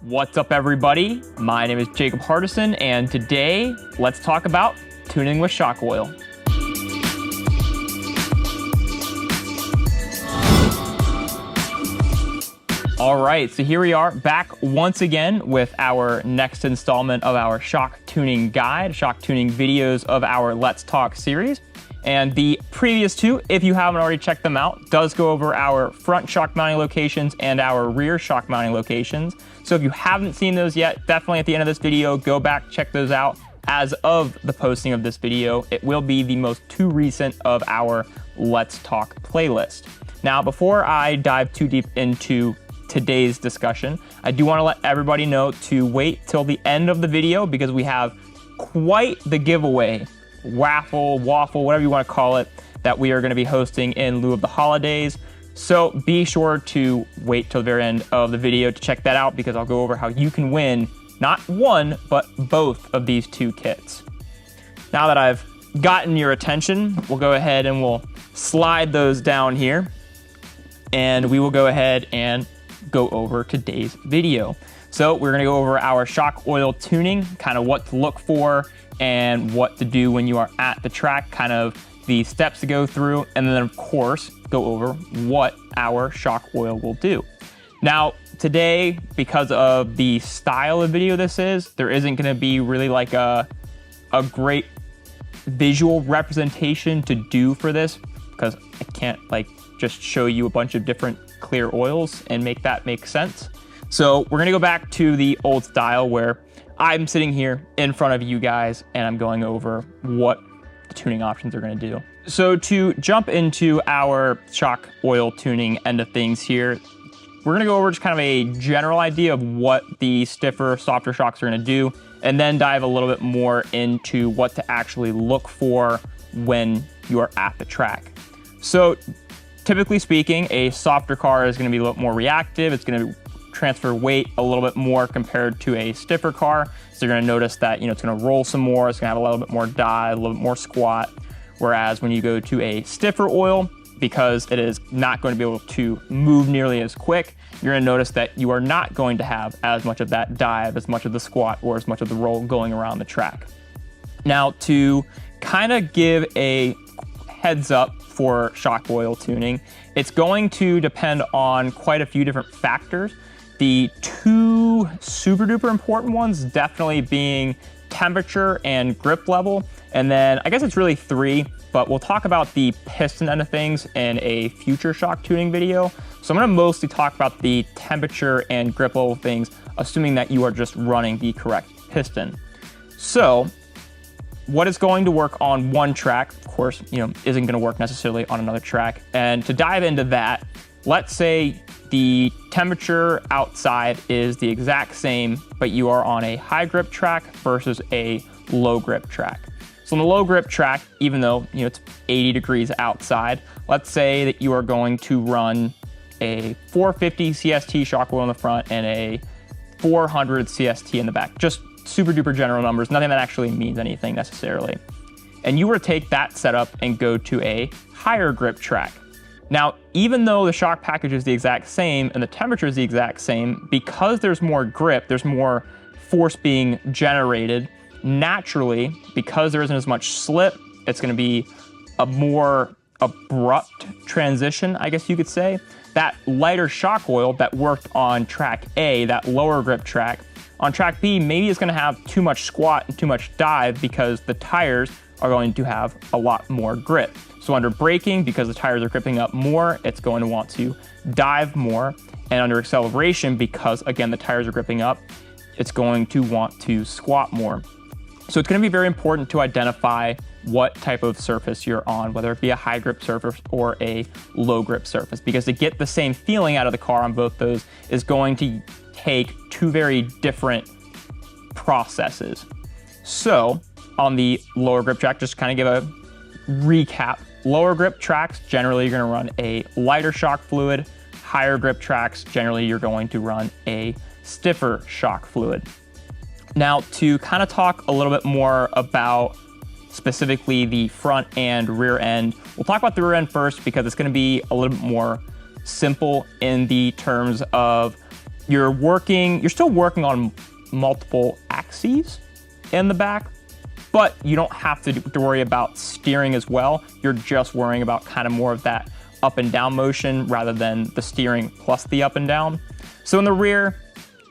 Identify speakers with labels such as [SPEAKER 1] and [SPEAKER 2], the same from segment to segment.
[SPEAKER 1] What's up, everybody? My name is Jacob Hardison, and today let's talk about tuning with shock oil. All right, so here we are back once again with our next installment of our shock tuning guide, shock tuning videos of our Let's Talk series. And the previous two, if you haven't already checked them out, does go over our front shock mounting locations and our rear shock mounting locations. So if you haven't seen those yet, definitely at the end of this video, go back, check those out. As of the posting of this video, it will be the most recent of our Let's Talk playlist. Now, before I dive too deep into today's discussion, I do want to let everybody know to wait till the end of the video because we have quite the giveaway, waffle, whatever you want to call it, that we are going to be hosting in lieu of the holidays. So be sure to wait till the very end of the video to check that out because I'll go over how you can win not one, but both of these two kits. Now that I've gotten your attention, we'll go ahead and we'll slide those down here and we will go ahead and go over today's video. So we're going to go over our shock oil tuning, kind of what to look for and what to do when you are at the track, kind of the steps to go through, and then of course go over what our shock oil will do. Now today, because of the style of video this is, there isn't going to be really like a great visual representation to do for this because I can't like just show you a bunch of different clear oils and make that make sense. So we're gonna go back to the old style where I'm sitting here in front of you guys and I'm going over what the tuning options are gonna do. So to jump into our shock oil tuning end of things here, we're gonna go over just kind of a general idea of what the stiffer, softer shocks are gonna do, and then dive a little bit more into what to actually look for when you are at the track. So typically speaking, a softer car is gonna be a little more reactive. It's gonna transfer weight a little bit more compared to a stiffer car. So you're gonna notice that, it's gonna roll some more. It's gonna have a little bit more dive, a little bit more squat. Whereas when you go to a stiffer oil, because it is not going to be able to move nearly as quick, you're gonna notice that you are not going to have as much of that dive, as much of the squat, or as much of the roll going around the track. Now, to kind of give a heads up for shock oil tuning, it's going to depend on quite a few different factors. The two super duper important ones definitely being temperature and grip level. And then I guess it's really three, but we'll talk about the piston end of things in a future shock tuning video. So I'm gonna mostly talk about the temperature and grip level things, assuming that you are just running the correct piston. So what is going to work on one track, of course, isn't gonna work necessarily on another track. And to dive into that, let's say the temperature outside is the exact same, but you are on a high grip track versus a low grip track. So on the low grip track, even though it's 80 degrees outside, let's say that you are going to run a 450 CST shock oil in the front and a 400 CST in the back. Just super duper general numbers, nothing that actually means anything necessarily. And you were to take that setup and go to a higher grip track. Now, even though the shock package is the exact same and the temperature is the exact same, because there's more grip, there's more force being generated, naturally, because there isn't as much slip, it's gonna be a more abrupt transition, I guess you could say. That lighter shock oil that worked on track A, that lower grip track, on track B, maybe it's gonna have too much squat and too much dive because the tires are going to have a lot more grip. So under braking, because the tires are gripping up more, it's going to want to dive more. And under acceleration, because again, the tires are gripping up, it's going to want to squat more. So it's gonna be very important to identify what type of surface you're on, whether it be a high grip surface or a low grip surface, because to get the same feeling out of the car on both those is going to take two very different processes. So on the lower grip track, just kind of give a recap. Lower grip tracks, generally you're gonna run a lighter shock fluid. Higher grip tracks, generally you're going to run a stiffer shock fluid. Now, to kind of talk a little bit more about specifically the front and rear end, we'll talk about the rear end first because it's gonna be a little bit more simple in the terms of you're still working on multiple axes in the back, but you don't have to worry about steering as well. You're just worrying about kind of more of that up and down motion rather than the steering plus the up and down. So in the rear,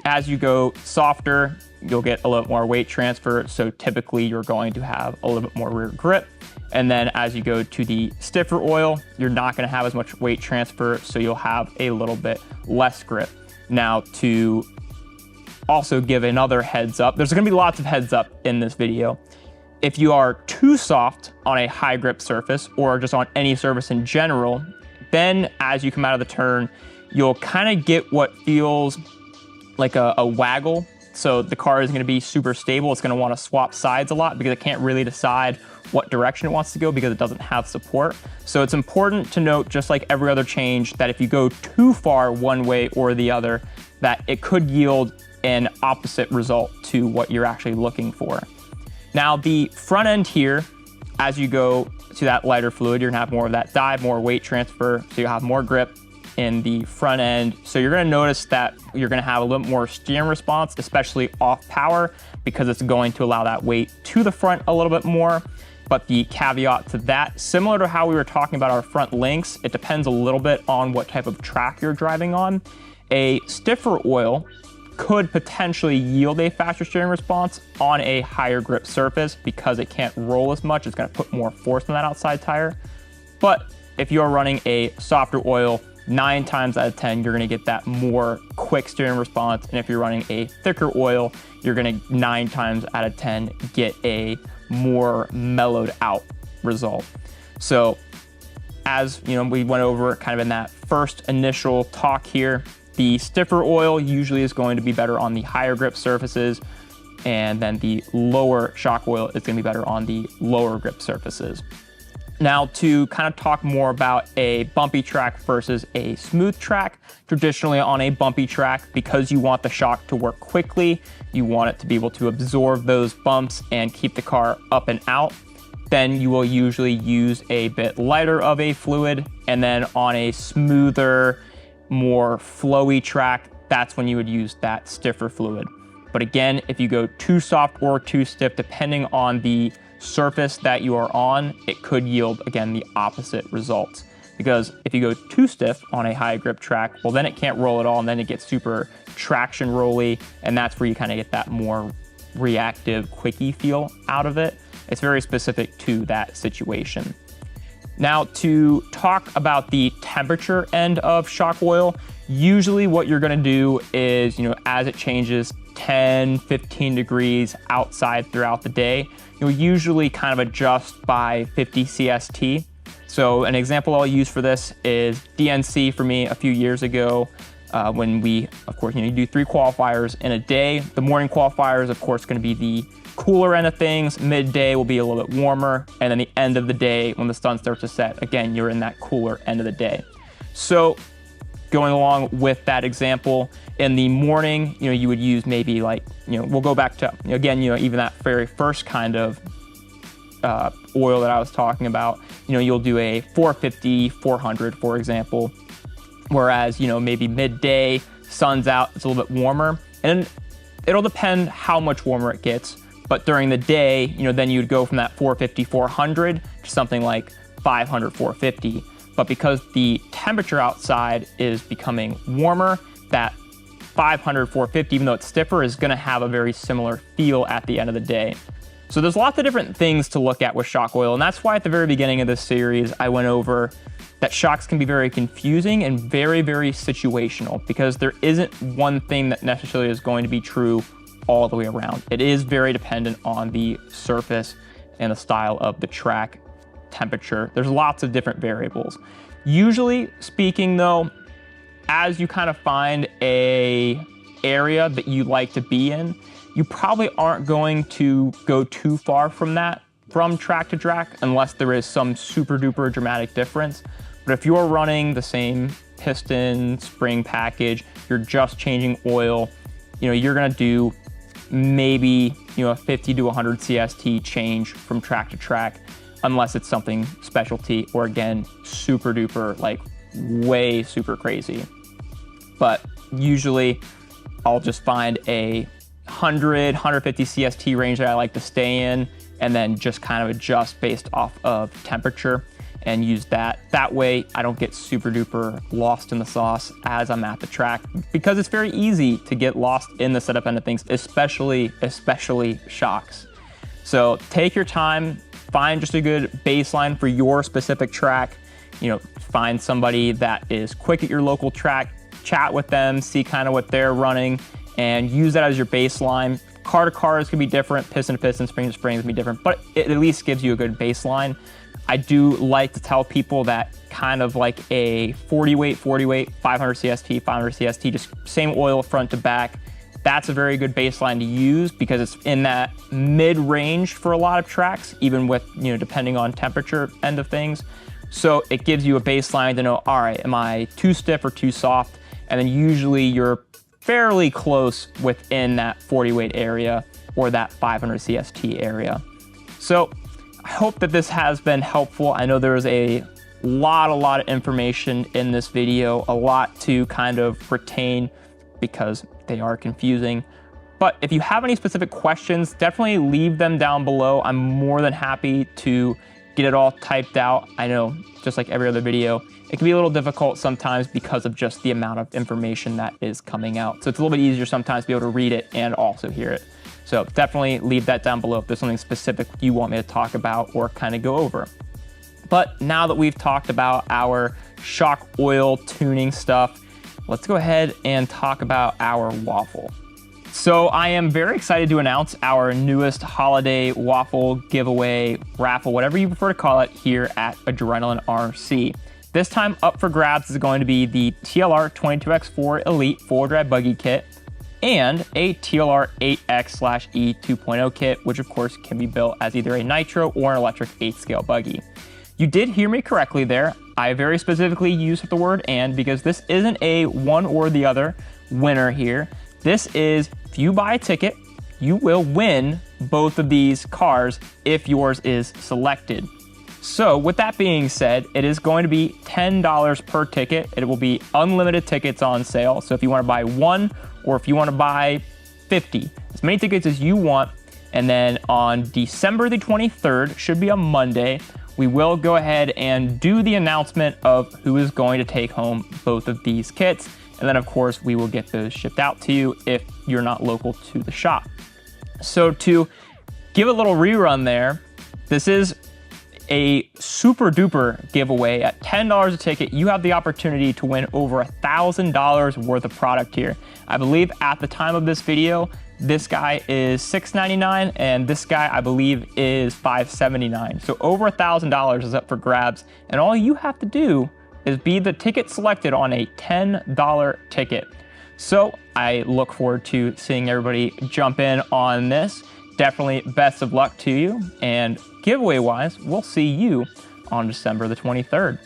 [SPEAKER 1] as you go softer, you'll get a little more weight transfer. So typically you're going to have a little bit more rear grip. And then as you go to the stiffer oil, you're not going to have as much weight transfer. So you'll have a little bit less grip. Now, to also give another heads up, there's going to be lots of heads up in this video. If you are too soft on a high grip surface or just on any surface in general, then as you come out of the turn, you'll kind of get what feels like a waggle. So the car is going to be super stable. It's going to want to swap sides a lot because it can't really decide what direction it wants to go because it doesn't have support. So it's important to note, just like every other change, that if you go too far one way or the other, that it could yield an opposite result to what you're actually looking for. Now the front end here, as you go to that lighter fluid, you're gonna have more of that dive, more weight transfer, so you'll have more grip in the front end. So you're gonna notice that you're gonna have a little more steering response, especially off power, because it's going to allow that weight to the front a little bit more. But the caveat to that, similar to how we were talking about our front links, it depends a little bit on what type of track you're driving on. A stiffer oil could potentially yield a faster steering response on a higher grip surface because it can't roll as much. It's going to put more force on that outside tire. But if you're running a softer oil, 9 times out of 10, you're going to get that more quick steering response. And if you're running a thicker oil, you're going to 9 times out of 10 get a more mellowed out result. So as you know, we went over kind of in that first initial talk here, the stiffer oil usually is going to be better on the higher grip surfaces, and then the lower shock oil is going to be better on the lower grip surfaces. Now, to kind of talk more about a bumpy track versus a smooth track, traditionally on a bumpy track, because you want the shock to work quickly, you want it to be able to absorb those bumps and keep the car up and out, then you will usually use a bit lighter of a fluid. And then on a smoother, more flowy track, that's when you would use that stiffer fluid. But again, if you go too soft or too stiff, depending on the surface that you are on, it could yield, again, the opposite results. Because if you go too stiff on a high grip track, well, then it can't roll at all, and then it gets super traction rolly, and that's where you kind of get that more reactive, quickie feel out of it. It's very specific to that situation. Now, to talk about the temperature end of shock oil, usually what you're going to do is, as it changes 10, 15 degrees outside throughout the day, you'll usually kind of adjust by 50 CST. So an example I'll use for this is DNC for me a few years ago, when we, of course, you do 3 qualifiers in a day. The morning qualifier is, of course, going to be the cooler end of things. Midday will be a little bit warmer. And then the end of the day, when the sun starts to set, again, you're in that cooler end of the day. So going along with that example, in the morning, you would use maybe like, we'll go back to, again, even that very first kind of oil that I was talking about, you'll do a 450, 400, for example. Whereas, maybe midday, sun's out, it's a little bit warmer. And it'll depend how much warmer it gets. But during the day, then you'd go from that 450, 400 to something like 500, 450. But because the temperature outside is becoming warmer, that 500, 450, even though it's stiffer, is going to have a very similar feel at the end of the day. So there's lots of different things to look at with shock oil. And that's why at the very beginning of this series, I went over that shocks can be very confusing and very, very situational, because there isn't one thing that necessarily is going to be true all the way around. It is very dependent on the surface and the style of the track, temperature. There's lots of different variables. Usually speaking though, as you kind of find a area that you like to be in, you probably aren't going to go too far from that, from track to track, unless there is some super duper dramatic difference. But if you're running the same piston, spring package, you're just changing oil, you're gonna do maybe, a 50 to 100 CST change from track to track, unless it's something specialty or, again, super duper, like way super crazy. But usually I'll just find a 150 CST range that I like to stay in, and then just kind of adjust based off of temperature and use that. That way I don't get super duper lost in the sauce as I'm at the track, because it's very easy to get lost in the setup end of things, especially shocks. So take your time, find just a good baseline for your specific track. You know, find somebody that is quick at your local track, chat with them, see kind of what they're running, and use that as your baseline. Car to cars can be different, piston to piston, spring to spring can be different, but it at least gives you a good baseline. I do like to tell people that kind of like a 40 weight, 500 CST, 500 CST, just same oil front to back. That's a very good baseline to use because it's in that mid range for a lot of tracks, even with, you know, depending on temperature end of things. So it gives you a baseline to know, all right, am I too stiff or too soft? And then usually you're fairly close within that 40 weight area or that 500 CST area. So I hope that this has been helpful. I know there was a lot of information in this video, a lot to kind of retain because they are confusing. But if you have any specific questions, definitely leave them down below. I'm more than happy to get it all typed out. I know, just like every other video, it can be a little difficult sometimes because of just the amount of information that is coming out. So it's a little bit easier sometimes to be able to read it and also hear it. So definitely leave that down below if there's something specific you want me to talk about or kind of go over. But now that we've talked about our shock oil tuning stuff, let's go ahead and talk about our waffle. So I am very excited to announce our newest holiday waffle giveaway, raffle, whatever you prefer to call it, here at Adrenaline RC. This time up for grabs is going to be the TLR 22X4 Elite 4-wheel drive buggy kit and a TLR 8X/E 2.0 kit, which of course can be built as either a nitro or an electric 8-scale buggy. You did hear me correctly there. I very specifically used the word "and" because this isn't a one or the other winner here. This is, if you buy a ticket, you will win both of these cars if yours is selected. So with that being said, it is going to be $10 per ticket. It will be unlimited tickets on sale. So if you want to buy one or if you want to buy 50, as many tickets as you want. And then on December the 23rd, should be a Monday, we will go ahead and do the announcement of who is going to take home both of these kits. And then of course, we will get those shipped out to you if you're not local to the shop. So to give a little rerun there, this is a super duper giveaway. At $10 a ticket, you have the opportunity to win over $1,000 worth of product here. I believe at the time of this video, this guy is $6.99 and this guy I believe is $5.79. So over $1,000 is up for grabs, and all you have to do is be the ticket selected on a $10 ticket. So I look forward to seeing everybody jump in on this. Definitely best of luck to you, and giveaway wise, we'll see you on December the 23rd.